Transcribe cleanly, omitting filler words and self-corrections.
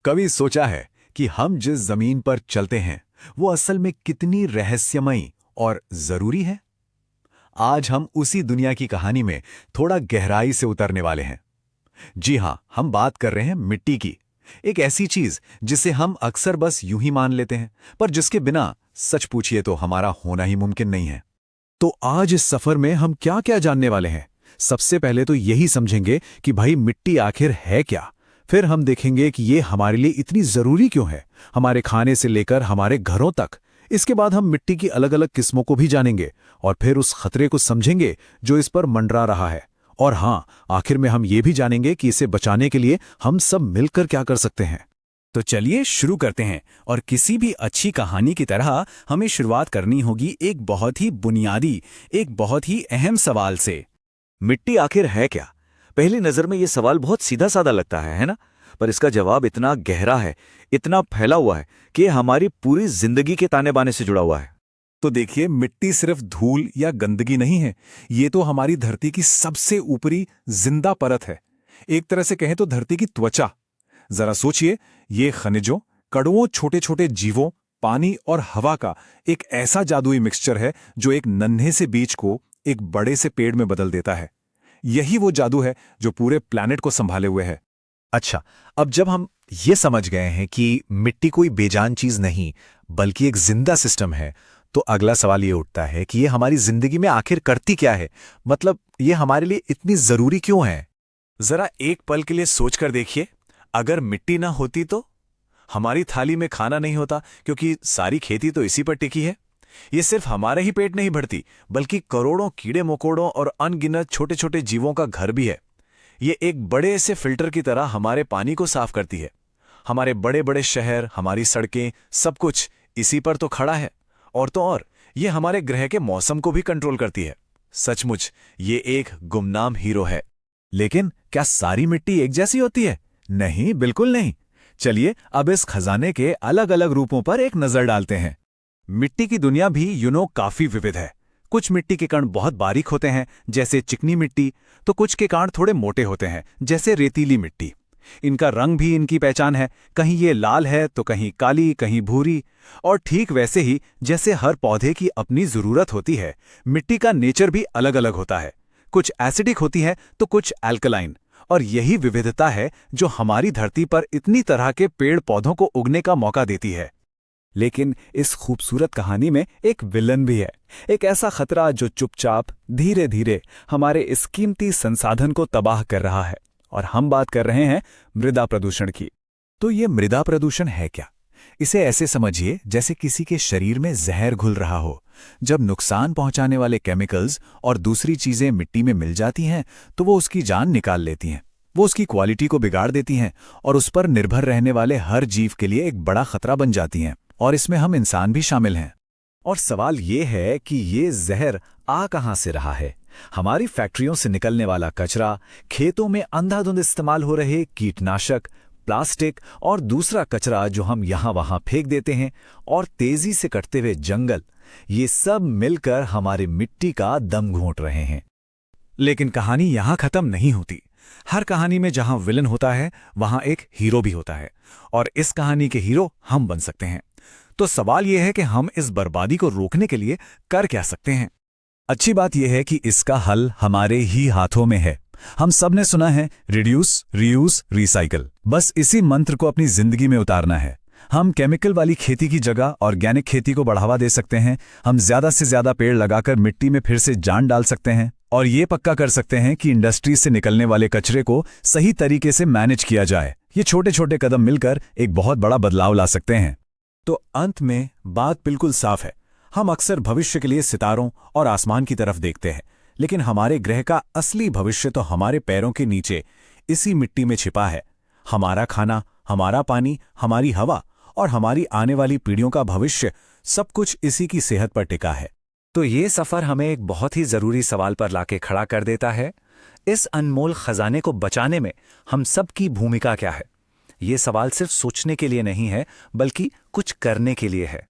कभी सोचा है कि हम जिस जमीन पर चलते हैं वो असल में कितनी रहस्यमयी और जरूरी है? आज हम उसी दुनिया की कहानी में थोड़ा गहराई से उतरने वाले हैं। जी हां, हम बात कर रहे हैं मिट्टी की। एक ऐसी चीज जिसे हम अक्सर बस यूं ही मान लेते हैं, पर जिसके बिना सच पूछिए तो हमारा होना ही मुमकिन नहीं है। तो आज इस सफर में हम क्या क्या जानने वाले हैं? सबसे पहले तो यही समझेंगे कि भाई मिट्टी आखिर है क्या। फिर हम देखेंगे कि ये हमारे लिए इतनी जरूरी क्यों है, हमारे खाने से लेकर हमारे घरों तक। इसके बाद हम मिट्टी की अलग अलग किस्मों को भी जानेंगे और फिर उस खतरे को समझेंगे जो इस पर मंडरा रहा है। और हां, आखिर में हम ये भी जानेंगे कि इसे बचाने के लिए हम सब मिलकर क्या कर सकते हैं। तो चलिए शुरू करते हैं। और किसी भी अच्छी कहानी की तरह हमें शुरुआत करनी होगी एक बहुत ही बुनियादी, एक बहुत ही अहम सवाल से। मिट्टी आखिर है क्या? पहली नजर में यह सवाल बहुत सीधा साधा लगता है ना? पर इसका जवाब इतना गहरा है, इतना फैला हुआ है कि यह हमारी पूरी जिंदगी के ताने बाने से जुड़ा हुआ है। तो देखिए, मिट्टी सिर्फ धूल या गंदगी नहीं है, ये तो हमारी धरती की सबसे ऊपरी जिंदा परत है। एक तरह से कहें तो धरती की त्वचा। जरा सोचिए, ये खनिजों, कड़ुओं, छोटे छोटे जीवों, पानी और हवा का एक ऐसा जादुई मिक्सचर है जो एक नन्हे से बीज को एक बड़े से पेड़ में बदल देता है। यही वो जादू है जो पूरे प्लैनेट को संभाले हुए है। अच्छा, अब जब हम ये समझ गए हैं कि मिट्टी कोई बेजान चीज नहीं बल्कि एक जिंदा सिस्टम है, तो अगला सवाल ये उठता है कि ये हमारी जिंदगी में आखिर करती क्या है। मतलब ये हमारे लिए इतनी जरूरी क्यों है? जरा एक पल के लिए सोच कर देखिए, अगर मिट्टी ना होती तो हमारी थाली में खाना नहीं होता, क्योंकि सारी खेती तो इसी पर टिकी है। ये सिर्फ हमारे ही पेट नहीं भरती, बल्कि करोड़ों कीड़े मकोड़ों और अनगिनत छोटे छोटे जीवों का घर भी है। ये एक बड़े से फिल्टर की तरह हमारे पानी को साफ करती है। हमारे बड़े बड़े शहर, हमारी सड़कें, सब कुछ इसी पर तो खड़ा है। और तो और, ये हमारे ग्रह के मौसम को भी कंट्रोल करती है। सचमुच ये एक गुमनाम हीरो है। लेकिन क्या सारी मिट्टी एक जैसी होती है? नहीं, बिल्कुल नहीं। चलिए अब इस खजाने के अलग अलग रूपों पर एक नजर डालते हैं। मिट्टी की दुनिया भी काफी विविध है। कुछ मिट्टी के कण बहुत बारीक होते हैं, जैसे चिकनी मिट्टी, तो कुछ के कण थोड़े मोटे होते हैं, जैसे रेतीली मिट्टी। इनका रंग भी इनकी पहचान है, कहीं ये लाल है तो कहीं काली, कहीं भूरी। और ठीक वैसे ही जैसे हर पौधे की अपनी जरूरत होती है, मिट्टी का नेचर भी अलग अलग होता है। कुछ एसिडिक होती है तो कुछ एल्कलाइन। और यही विविधता है जो हमारी धरती पर इतनी तरह के पेड़ पौधों को उगने का मौका देती है। लेकिन इस खूबसूरत कहानी में एक विलन भी है, एक ऐसा खतरा जो चुपचाप धीरे धीरे हमारे इस कीमती संसाधन को तबाह कर रहा है। और हम बात कर रहे हैं मृदा प्रदूषण की। तो ये मृदा प्रदूषण है क्या? इसे ऐसे समझिए जैसे किसी के शरीर में जहर घुल रहा हो। जब नुकसान पहुंचाने वाले केमिकल्स और दूसरी चीजें मिट्टी में मिल जाती हैं, तो वो उसकी जान निकाल लेती हैं। वो उसकी क्वालिटी को बिगाड़ देती हैं और उस पर निर्भर रहने वाले हर जीव के लिए एक बड़ा खतरा बन जाती हैं। और इसमें हम इंसान भी शामिल हैं। और सवाल ये है कि ये जहर आ कहां से रहा है? हमारी फैक्ट्रियों से निकलने वाला कचरा, खेतों में अंधाधुंध इस्तेमाल हो रहे कीटनाशक, प्लास्टिक और दूसरा कचरा जो हम यहां वहां फेंक देते हैं, और तेजी से कटते हुए जंगल, ये सब मिलकर हमारी मिट्टी का दम घोंट रहे हैं। लेकिन कहानी यहां खत्म नहीं होती। हर कहानी में जहां विलन होता है, वहां एक हीरो भी होता है। और इस कहानी के हीरो हम बन सकते हैं। तो सवाल यह है कि हम इस बर्बादी को रोकने के लिए कर क्या सकते हैं? अच्छी बात यह है कि इसका हल हमारे ही हाथों में है। हम सब ने सुना है, रिड्यूस, रीयूज, रिसाइकल। बस इसी मंत्र को अपनी जिंदगी में उतारना है। हम केमिकल वाली खेती की जगह ऑर्गेनिक खेती को बढ़ावा दे सकते हैं। हम ज्यादा से ज्यादा पेड़ लगाकर मिट्टी में फिर से जान डाल सकते हैं। और ये पक्का कर सकते हैं कि इंडस्ट्री से निकलने वाले कचरे को सही तरीके से मैनेज किया जाए। ये छोटे छोटे कदम मिलकर एक बहुत बड़ा बदलाव ला सकते हैं। तो अंत में बात बिल्कुल साफ है। हम अक्सर भविष्य के लिए सितारों और आसमान की तरफ देखते हैं, लेकिन हमारे ग्रह का असली भविष्य तो हमारे पैरों के नीचे इसी मिट्टी में छिपा है। हमारा खाना, हमारा पानी, हमारी हवा और हमारी आने वाली पीढ़ियों का भविष्य, सब कुछ इसी की सेहत पर टिका है। तो ये सफर हमें एक बहुत ही जरूरी सवाल पर लाके खड़ा कर देता है। इस अनमोल खजाने को बचाने में हम सब की भूमिका क्या है? ये सवाल सिर्फ सोचने के लिए नहीं है, बल्कि कुछ करने के लिए है।